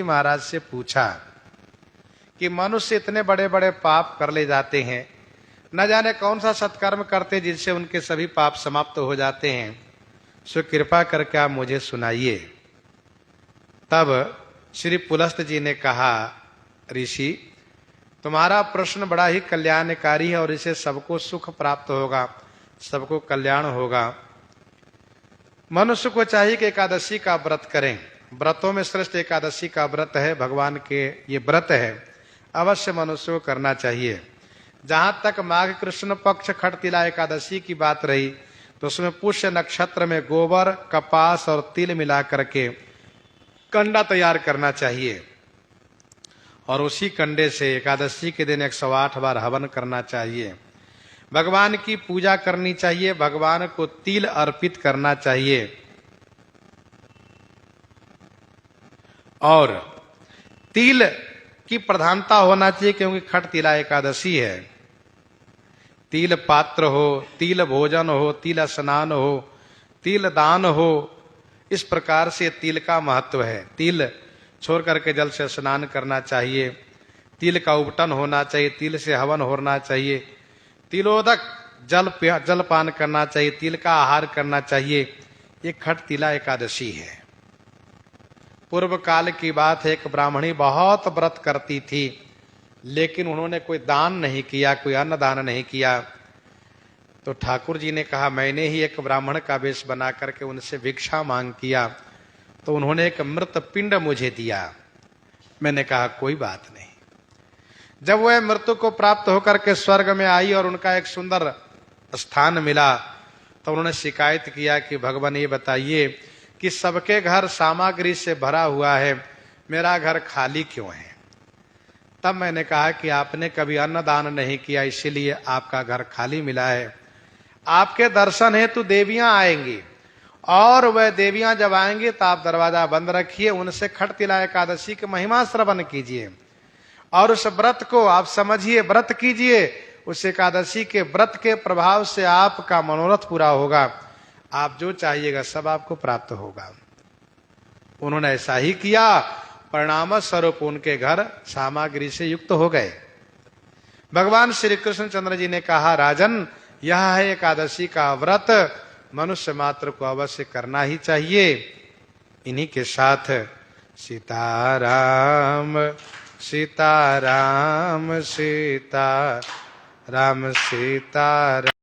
महाराज से पूछा कि मनुष्य इतने बड़े बड़े पाप कर ले जाते हैं, न जाने कौन सा सत्कर्म करते जिससे उनके सभी पाप समाप्त हो जाते हैं, सो कृपा करके आप मुझे सुनाइए। तब श्री पुलस्त जी ने कहा, ऋषि तुम्हारा प्रश्न बड़ा ही कल्याणकारी है और इसे सबको सुख प्राप्त होगा, सबको कल्याण होगा। मनुष्य को चाहिए कि एकादशी का व्रत करें। व्रतों में श्रेष्ठ एकादशी का व्रत है, भगवान के ये व्रत है, अवश्य मनुष्य को करना चाहिए। जहां तक माघ कृष्ण पक्ष खटतिला एकादशी की बात रही तो उसमें पुष्य नक्षत्र में गोबर, कपास और तिल मिला करके कंडा तैयार करना चाहिए और उसी कंडे से एकादशी के दिन 108 बार हवन करना चाहिए। भगवान की पूजा करनी चाहिए, भगवान को तिल अर्पित करना चाहिए और तिल की प्रधानता होना चाहिए क्योंकि खटतिला एकादशी है। तिल पात्र हो, तिल भोजन हो, तिल स्नान हो, तिल दान हो, इस प्रकार से तिल का महत्व है। तिल छोड़ करके जल से स्नान करना चाहिए, तिल का उपटन होना चाहिए, तिल से हवन होना चाहिए, तिलोदक जल पान करना चाहिए, तिल का आहार करना चाहिए। ये खटतिला एकादशी है। पूर्व काल की बात है, एक ब्राह्मणी बहुत व्रत करती थी लेकिन उन्होंने कोई दान नहीं किया, कोई अन्न दान नहीं किया। तो ठाकुर जी ने कहा, मैंने ही एक ब्राह्मण का वेश बना करके उनसे भिक्षा मांग किया तो उन्होंने एक मृत पिंड मुझे दिया। मैंने कहा कोई बात नहीं। जब वह मृत्यु को प्राप्त होकर के स्वर्ग में आई और उनका एक सुंदर स्थान मिला तो उन्होंने शिकायत किया कि भगवान ये बताइए कि सबके घर सामग्री से भरा हुआ है, मेरा घर खाली क्यों है। तब मैंने कहा कि आपने कभी अन्न दान नहीं किया इसीलिए आपका घर खाली मिला है। आपके दर्शन हेतु देवियां आएंगी और वह देवियां जब आएंगी तो आप दरवाजा बंद रखिए, उनसे खटतिला एकादशी की महिमा श्रवण कीजिए और उस व्रत को आप समझिए, व्रत कीजिए। उस एकादशी के व्रत के प्रभाव से आपका मनोरथ पूरा होगा, आप जो चाहिएगा सब आपको प्राप्त होगा। उन्होंने ऐसा ही किया, परिणाम स्वरूप उनके घर सामग्री से युक्त हो गए। भगवान श्री कृष्ण चंद्र जी ने कहा, राजन यह है एकादशी का व्रत, मनुष्य मात्र को अवश्य करना ही चाहिए। इन्हीं के साथ सीताराम सीताराम सीताराम सीताराम।